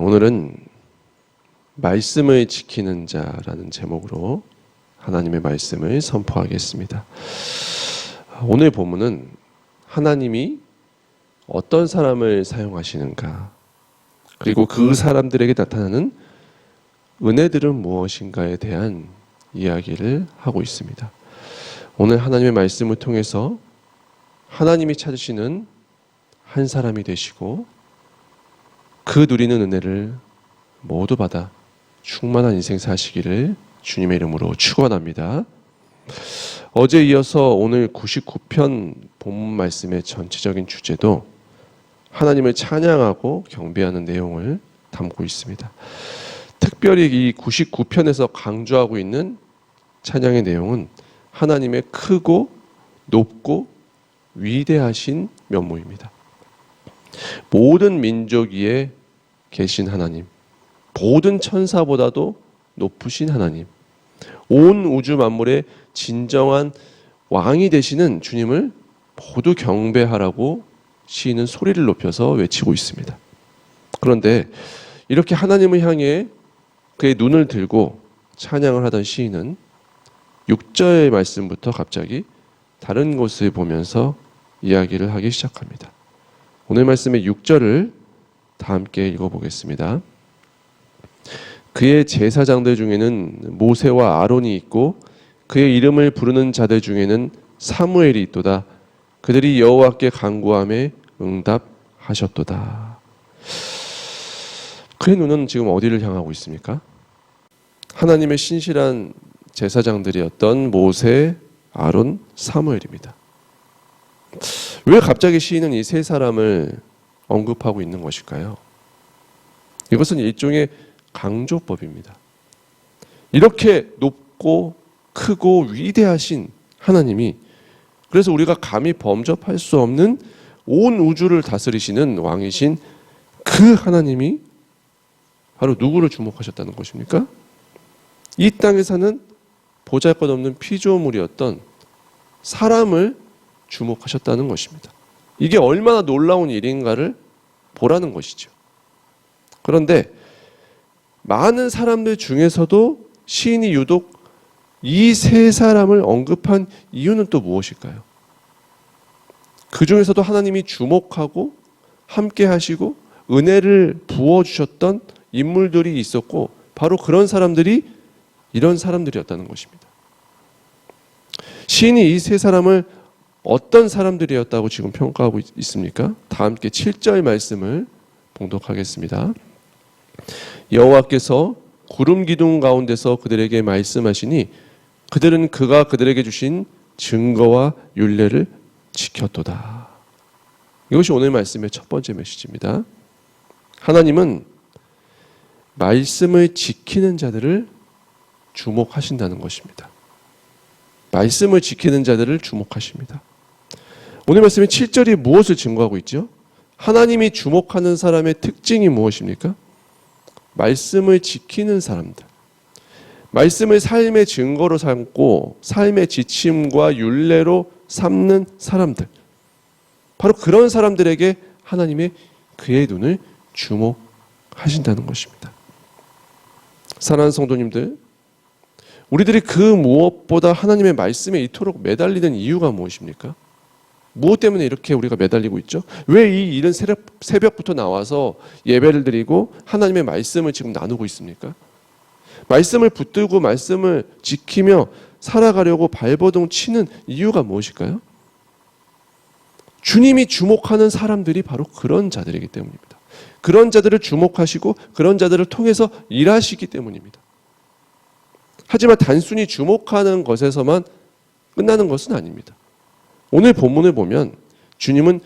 오늘은 말씀을 지키는 자라는 제목으로 하나님의 말씀을 선포하겠습니다. 오늘 본문은 하나님이 어떤 사람을 사용하시는가, 그리고 그 사람들에게 나타나는 은혜들은 무엇인가에 대한 이야기를 하고 있습니다. 오늘 하나님의 말씀을 통해서 하나님이 찾으시는 한 사람이 되시고 그 누리는 은혜를 모두 받아 충만한 인생 사시기를 주님의 이름으로 축원합니다. 어제 이어서 오늘 99편 본문 말씀의 전체적인 주제도 하나님을 찬양하고 경배하는 내용을 담고 있습니다. 특별히 이 99편에서 강조하고 있는 찬양의 내용은 하나님의 크고 높고 위대하신 면모입니다. 모든 민족 위에 계신 하나님, 모든 천사보다도 높으신 하나님, 온 우주 만물의 진정한 왕이 되시는 주님을 모두 경배하라고 시인은 소리를 높여서 외치고 있습니다. 그런데 이렇게 하나님을 향해 그의 눈을 들고 찬양을 하던 시인은 6절의 말씀부터 갑자기 다른 곳을 보면서 이야기를 하기 시작합니다. 오늘 말씀의 6절을 다 함께 읽어보겠습니다. 그의 제사장들 중에는 모세와 아론이 있고 그의 이름을 부르는 자들 중에는 사무엘이 있도다. 그들이 여호와께 간구함에 응답하셨도다. 그의 눈은 지금 어디를 향하고 있습니까? 하나님의 신실한 제사장들이었던 모세, 아론, 사무엘입니다. 왜 갑자기 시인은 이 세 사람을 언급하고 있는 것일까요? 이것은 일종의 강조법입니다. 이렇게 높고 크고 위대하신 하나님이, 그래서 우리가 감히 범접할 수 없는 온 우주를 다스리시는 왕이신 그 하나님이 바로 누구를 주목하셨다는 것입니까? 이 땅에 사는 보잘것없는 피조물이었던 사람을 주목하셨다는 것입니다. 이게 얼마나 놀라운 일인가를 보라는 것이죠. 그런데 많은 사람들 중에서도 시인이 유독 이 세 사람을 언급한 이유는 또 무엇일까요? 그 중에서도 하나님이 주목하고 함께 하시고 은혜를 부어주셨던 인물들이 있었고, 바로 그런 사람들이 이런 사람들이었다는 것입니다. 시인이 이 세 사람을 어떤 사람들이었다고 지금 평가하고 있습니까? 다 함께 7절 말씀을 봉독하겠습니다. 여호와께서 구름 기둥 가운데서 그들에게 말씀하시니 그들은 그가 그들에게 주신 증거와 율례를 지켰도다. 이것이 오늘 말씀의 첫 번째 메시지입니다. 하나님은 말씀을 지키는 자들을 주목하신다는 것입니다. 말씀을 지키는 자들을 주목하십니다. 오늘 말씀의 7절이 무엇을 증거하고 있죠? 하나님이 주목하는 사람의 특징이 무엇입니까? 말씀을 지키는 사람들, 말씀을 삶의 증거로 삼고 삶의 지침과 율례로 삼는 사람들, 바로 그런 사람들에게 하나님의 그의 눈을 주목하신다는 것입니다. 사랑하는 성도님들, 우리들이 그 무엇보다 하나님의 말씀에 이토록 매달리는 이유가 무엇입니까? 무엇 때문에 이렇게 우리가 매달리고 있죠? 왜 이 이른 새벽부터 나와서 예배를 드리고 하나님의 말씀을 지금 나누고 있습니까? 말씀을 붙들고 말씀을 지키며 살아가려고 발버둥 치는 이유가 무엇일까요? 주님이 주목하는 사람들이 바로 그런 자들이기 때문입니다. 그런 자들을 주목하시고 그런 자들을 통해서 일하시기 때문입니다. 하지만 단순히 주목하는 것에서만 끝나는 것은 아닙니다. 오늘 본문을 보면 주님은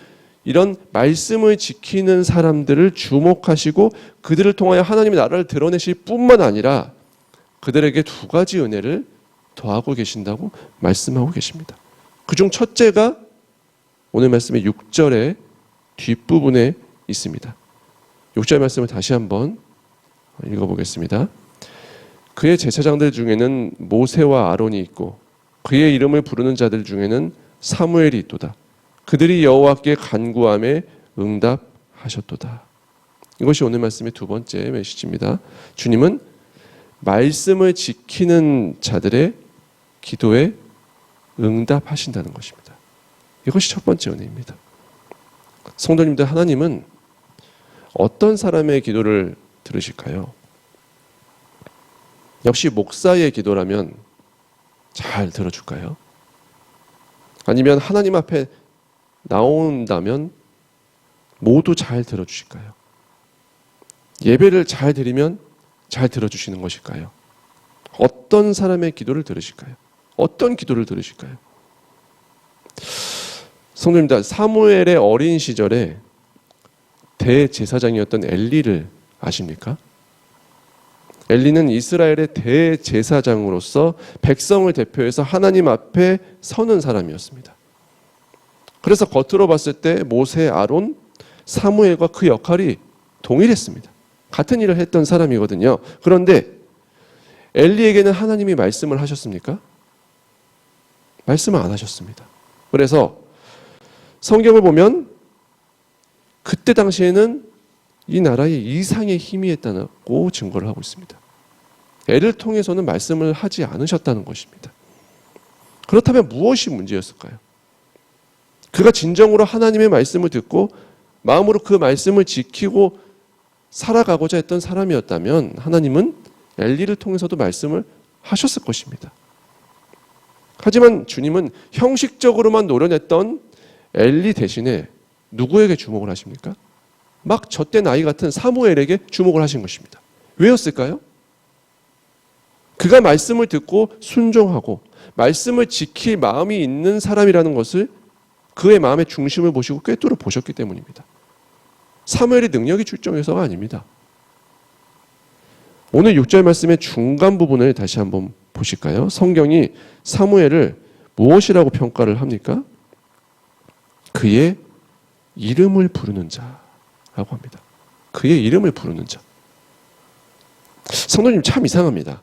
이런 말씀을 지키는 사람들을 주목하시고 그들을 통하여 하나님의 나라를 드러내실 뿐만 아니라 그들에게 두 가지 은혜를 더하고 계신다고 말씀하고 계십니다. 그중 첫째가 오늘 말씀의 6절의 뒷부분에 있습니다. 6절 말씀을 다시 한번 읽어보겠습니다. 그의 제사장들 중에는 모세와 아론이 있고 그의 이름을 부르는 자들 중에는 사무엘이 있도다. 그들이 여호와께 간구함에 응답하셨도다. 이것이 오늘 말씀의 두 번째 메시지입니다. 주님은 말씀을 지키는 자들의 기도에 응답하신다는 것입니다. 이것이 첫 번째 은혜입니다. 성도님들, 하나님은 어떤 사람의 기도를 들으실까요? 역시 목사의 기도라면 잘 들어줄까요? 아니면 하나님 앞에 나온다면 모두 잘 들어주실까요? 예배를 잘 드리면 잘 들어주시는 것일까요? 어떤 사람의 기도를 들으실까요? 어떤 기도를 들으실까요? 성도님들, 사무엘의 어린 시절에 대제사장이었던 엘리를 아십니까? 엘리는 이스라엘의 대제사장으로서 백성을 대표해서 하나님 앞에 서는 사람이었습니다. 그래서 겉으로 봤을 때 모세, 아론, 사무엘과 그 역할이 동일했습니다. 같은 일을 했던 사람이거든요. 그런데 엘리에게는 하나님이 말씀을 하셨습니까? 말씀을 안 하셨습니다. 그래서 성경을 보면 그때 당시에는 이 나라에 이상의 힘이 있다고 증거를 하고 있습니다. 애를 통해서는 말씀을 하지 않으셨다는 것입니다. 그렇다면 무엇이 문제였을까요? 그가 진정으로 하나님의 말씀을 듣고 마음으로 그 말씀을 지키고 살아가고자 했던 사람이었다면 하나님은 엘리를 통해서도 말씀을 하셨을 것입니다. 하지만 주님은 형식적으로만 노려냈던 엘리 대신에 누구에게 주목을 하십니까? 막 저때 나이 같은 사무엘에게 주목을 하신 것입니다. 왜였을까요? 그가 말씀을 듣고 순종하고 말씀을 지킬 마음이 있는 사람이라는 것을 그의 마음의 중심을 보시고 꿰뚫어 보셨기 때문입니다. 사무엘의 능력이 출중해서가 아닙니다. 오늘 6절 말씀의 중간 부분을 다시 한번 보실까요? 성경이 사무엘을 무엇이라고 평가를 합니까? 그의 이름을 부르는 자라고 합니다. 그의 이름을 부르는 자. 성도님, 참 이상합니다.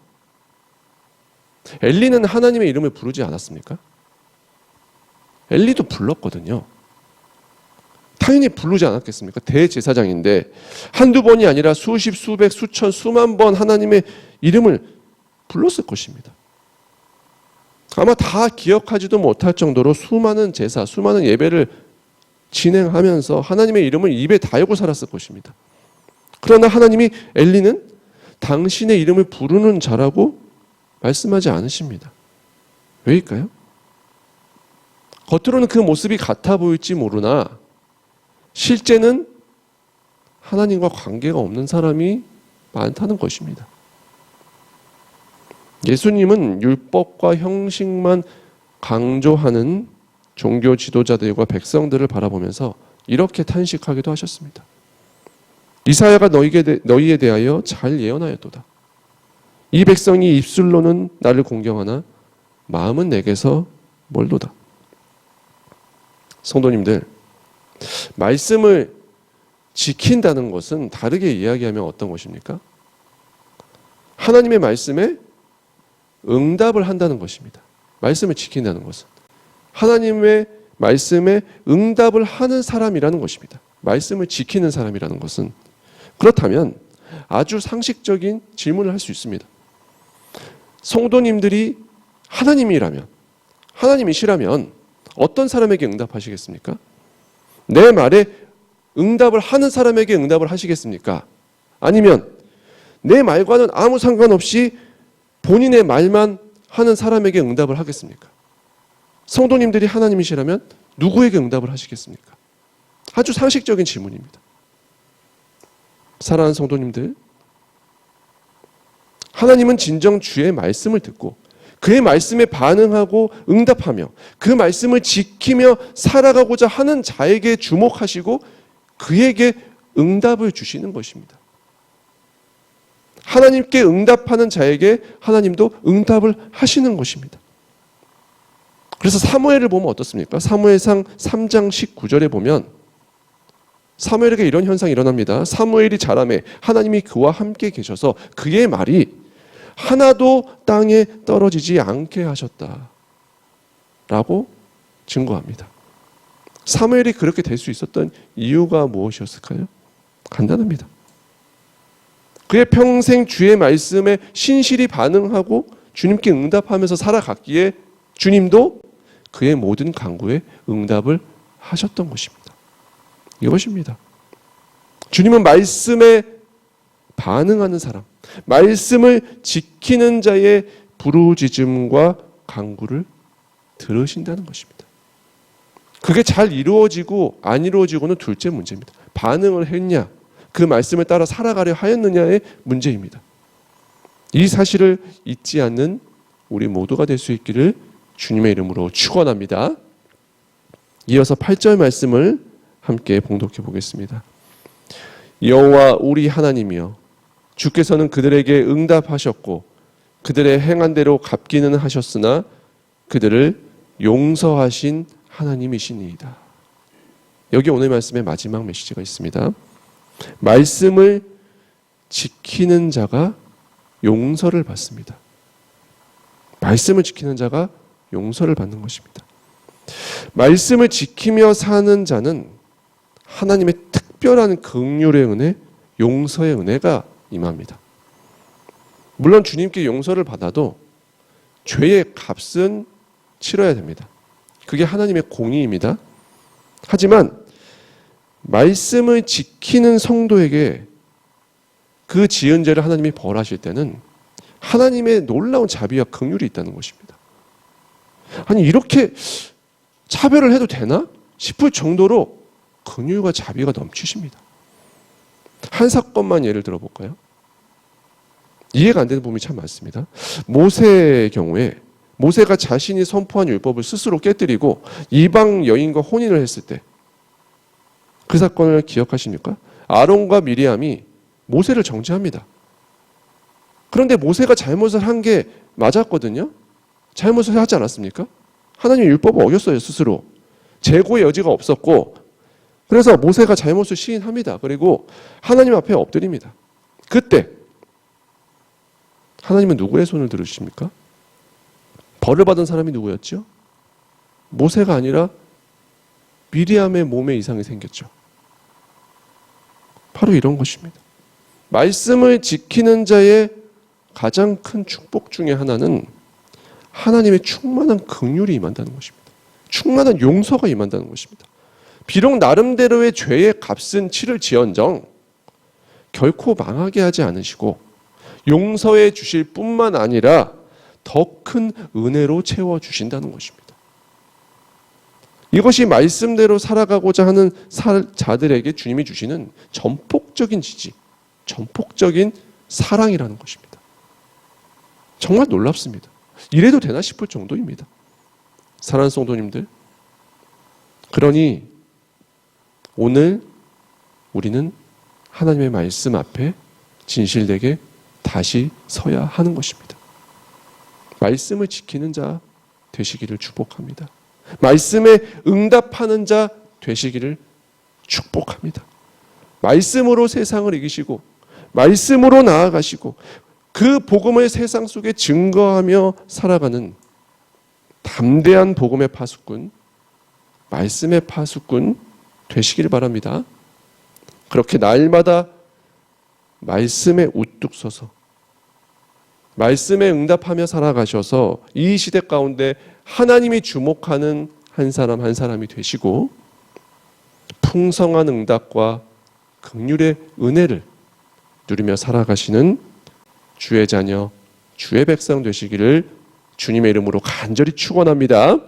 엘리는 하나님의 이름을 부르지 않았습니까? 엘리도 불렀거든요. 당연히 부르지 않았겠습니까? 대제사장인데 한두 번이 아니라 수십, 수백, 수천, 수만 번 하나님의 이름을 불렀을 것입니다. 아마 다 기억하지도 못할 정도로 수많은 제사, 수많은 예배를 진행하면서 하나님의 이름을 입에 달고 살았을 것입니다. 그러나 하나님이 엘리는 당신의 이름을 부르는 자라고 말씀하지 않으십니다. 왜일까요? 겉으로는 그 모습이 같아 보일지 모르나 실제는 하나님과 관계가 없는 사람이 많다는 것입니다. 예수님은 율법과 형식만 강조하는 종교 지도자들과 백성들을 바라보면서 이렇게 탄식하기도 하셨습니다. 이사야가 너희에 대하여 잘 예언하였도다. 이 백성이 입술로는 나를 공경하나 마음은 내게서 멀도다. 성도님들, 말씀을 지킨다는 것은 다르게 이야기하면 어떤 것입니까? 하나님의 말씀에 응답을 한다는 것입니다. 말씀을 지킨다는 것은 하나님의 말씀에 응답을 하는 사람이라는 것입니다. 말씀을 지키는 사람이라는 것은. 그렇다면 아주 상식적인 질문을 할 수 있습니다. 성도님들이 하나님이시라면 어떤 사람에게 응답하시겠습니까? 내 말에 응답을 하는 사람에게 응답을 하시겠습니까? 아니면 내 말과는 아무 상관없이 본인의 말만 하는 사람에게 응답을 하겠습니까? 성도님들이 하나님이시라면 누구에게 응답을 하시겠습니까? 아주 상식적인 질문입니다. 사랑하는 성도님들, 하나님은 진정 주의 말씀을 듣고 그의 말씀에 반응하고 응답하며 그 말씀을 지키며 살아가고자 하는 자에게 주목하시고 그에게 응답을 주시는 것입니다. 하나님께 응답하는 자에게 하나님도 응답을 하시는 것입니다. 그래서 사무엘을 보면 어떻습니까? 사무엘상 3장 19절에 보면 사무엘에게 이런 현상이 일어납니다. 사무엘이 자라매 하나님이 그와 함께 계셔서 그의 말이 하나도 땅에 떨어지지 않게 하셨다 라고 증거합니다. 사무엘이 그렇게 될 수 있었던 이유가 무엇이었을까요? 간단합니다. 그의 평생 주의 말씀에 신실히 반응하고 주님께 응답하면서 살아갔기에 주님도 그의 모든 간구에 응답을 하셨던 것입니다. 이것입니다. 주님은 말씀에 반응하는 사람, 말씀을 지키는 자의 부르짖음과 간구를 들으신다는 것입니다. 그게 잘 이루어지고 안 이루어지고는 둘째 문제입니다. 반응을 했냐, 그 말씀을 따라 살아가려 하였느냐의 문제입니다. 이 사실을 잊지 않는 우리 모두가 될 수 있기를 주님의 이름으로 축원합니다. 이어서 8절 말씀을 함께 봉독해 보겠습니다. 여호와 우리 하나님이여, 주께서는 그들에게 응답하셨고 그들의 행한 대로 갚기는 하셨으나 그들을 용서하신 하나님이시니이다. 여기 오늘 말씀의 마지막 메시지가 있습니다. 말씀을 지키는 자가 용서를 받습니다. 말씀을 지키는 자가 용서를 받는 것입니다. 말씀을 지키며 사는 자는 하나님의 특별한 긍휼의 은혜, 용서의 은혜가 임합니다. 물론 주님께 용서를 받아도 죄의 값은 치러야 됩니다. 그게 하나님의 공의입니다. 하지만 말씀을 지키는 성도에게 그 지은 죄를 하나님이 벌하실 때는 하나님의 놀라운 자비와 긍휼이 있다는 것입니다. 아니, 이렇게 차별을 해도 되나 싶을 정도로 긍휼과 자비가 넘치십니다. 한 사건만 예를 들어볼까요? 이해가 안 되는 부분이 참 많습니다. 모세의 경우에 모세가 자신이 선포한 율법을 스스로 깨뜨리고 이방 여인과 혼인을 했을 때 그 사건을 기억하십니까? 아론과 미리암이 모세를 정죄합니다. 그런데 모세가 잘못을 한 게 맞았거든요. 잘못을 하지 않았습니까? 하나님의 율법을 어겼어요, 스스로. 재고의 여지가 없었고, 그래서 모세가 잘못을 시인합니다. 그리고 하나님 앞에 엎드립니다. 그때 하나님은 누구의 손을 들으십니까? 벌을 받은 사람이 누구였죠? 모세가 아니라 미리암의 몸에 이상이 생겼죠. 바로 이런 것입니다. 말씀을 지키는 자의 가장 큰 축복 중에 하나는 하나님의 충만한 긍휼이 임한다는 것입니다. 충만한 용서가 임한다는 것입니다. 비록 나름대로의 죄의 값은 치를지언정 결코 망하게 하지 않으시고 용서해 주실 뿐만 아니라 더 큰 은혜로 채워주신다는 것입니다. 이것이 말씀대로 살아가고자 하는 자들에게 주님이 주시는 전폭적인 지지, 전폭적인 사랑이라는 것입니다. 정말 놀랍습니다. 이래도 되나 싶을 정도입니다. 사랑하는 성도님들, 그러니 오늘 우리는 하나님의 말씀 앞에 진실되게 다시 서야 하는 것입니다. 말씀을 지키는 자 되시기를 축복합니다. 말씀에 응답하는 자 되시기를 축복합니다. 말씀으로 세상을 이기시고 말씀으로 나아가시고 그 복음을 세상 속에 증거하며 살아가는 담대한 복음의 파수꾼, 말씀의 파수꾼 되시기를 바랍니다. 그렇게 날마다 말씀에 우뚝 서서 말씀에 응답하며 살아가셔서 이 시대 가운데 하나님이 주목하는 한 사람 한 사람이 되시고 풍성한 응답과 긍휼의 은혜를 누리며 살아가시는 주의 자녀, 주의 백성 되시기를 주님의 이름으로 간절히 축원합니다.